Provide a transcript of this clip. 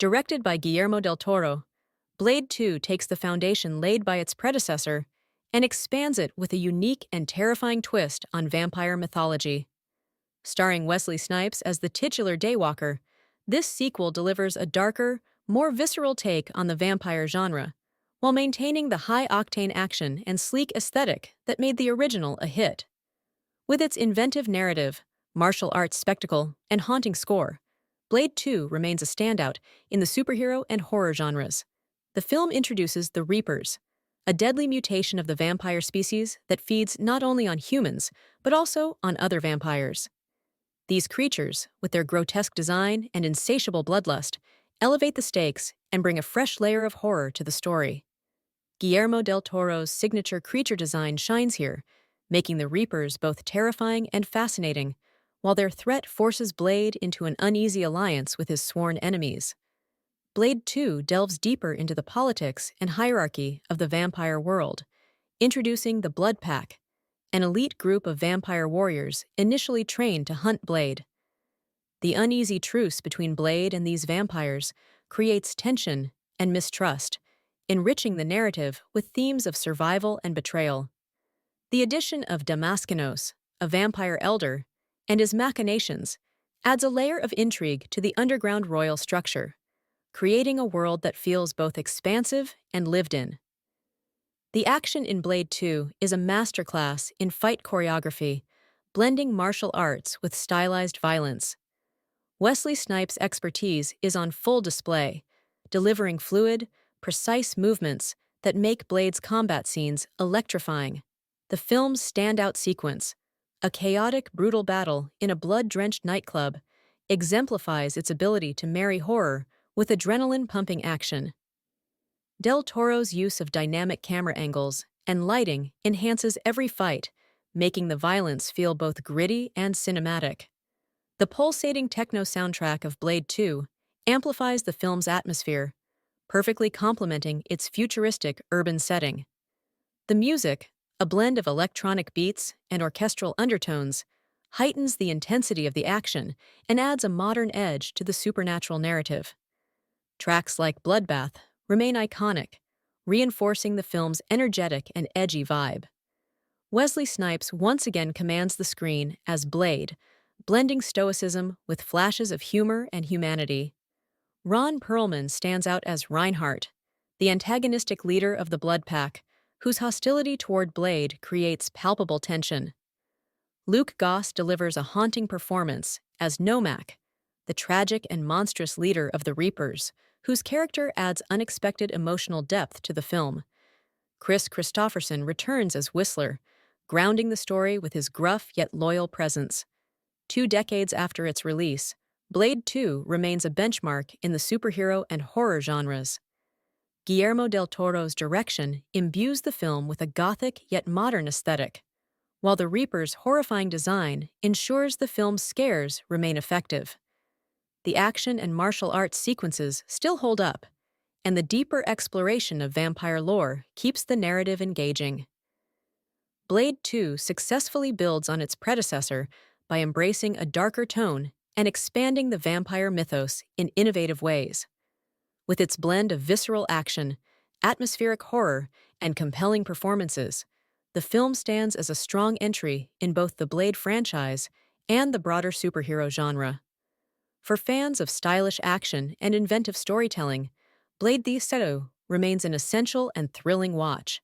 Directed by Guillermo del Toro, Blade 2 takes the foundation laid by its predecessor and expands it with a unique and terrifying twist on vampire mythology. Starring Wesley Snipes as the titular Daywalker, this sequel delivers a darker, more visceral take on the vampire genre, while maintaining the high-octane action and sleek aesthetic that made the original a hit. With its inventive narrative, martial arts spectacle, and haunting score, Blade 2 remains a standout in the superhero and horror genres. The film introduces the Reapers, a deadly mutation of the vampire species that feeds not only on humans, but also on other vampires. These creatures, with their grotesque design and insatiable bloodlust, elevate the stakes and bring a fresh layer of horror to the story. Guillermo del Toro's signature creature design shines here, making the Reapers both terrifying and fascinating, while their threat forces Blade into an uneasy alliance with his sworn enemies. Blade 2 delves deeper into the politics and hierarchy of the vampire world, introducing the Blood Pack, an elite group of vampire warriors initially trained to hunt Blade. The uneasy truce between Blade and these vampires creates tension and mistrust, enriching the narrative with themes of survival and betrayal. The addition of Damaskinos, a vampire elder, and his machinations adds a layer of intrigue to the underground royal structure, creating a world that feels both expansive and lived in. The action in Blade 2 is a masterclass in fight choreography, blending martial arts with stylized violence. Wesley Snipes' expertise is on full display, delivering fluid, precise movements that make Blade's combat scenes electrifying. The film's standout sequence, a chaotic, brutal battle in a blood-drenched nightclub, exemplifies its ability to marry horror with adrenaline-pumping action. Del Toro's use of dynamic camera angles and lighting enhances every fight, making the violence feel both gritty and cinematic. The pulsating techno soundtrack of Blade 2 amplifies the film's atmosphere, perfectly complementing its futuristic urban setting. The music, a blend of electronic beats and orchestral undertones, heightens the intensity of the action and adds a modern edge to the supernatural narrative. Tracks like Bloodbath remain iconic, reinforcing the film's energetic and edgy vibe. Wesley Snipes once again commands the screen as Blade, blending stoicism with flashes of humor and humanity. Ron Perlman stands out as Reinhardt, the antagonistic leader of the Blood Pack, whose hostility toward Blade creates palpable tension. Luke Goss delivers a haunting performance as Nomak, the tragic and monstrous leader of the Reapers, whose character adds unexpected emotional depth to the film. Chris Christopherson returns as Whistler, grounding the story with his gruff yet loyal presence. 2 decades after its release, Blade 2 remains a benchmark in the superhero and horror genres. Guillermo del Toro's direction imbues the film with a gothic yet modern aesthetic, while the Reaper's horrifying design ensures the film's scares remain effective. The action and martial arts sequences still hold up, and the deeper exploration of vampire lore keeps the narrative engaging. Blade 2 successfully builds on its predecessor by embracing a darker tone and expanding the vampire mythos in innovative ways. With its blend of visceral action, atmospheric horror, and compelling performances, the film stands as a strong entry in both the Blade franchise and the broader superhero genre. For fans of stylish action and inventive storytelling, Blade the Zero remains an essential and thrilling watch.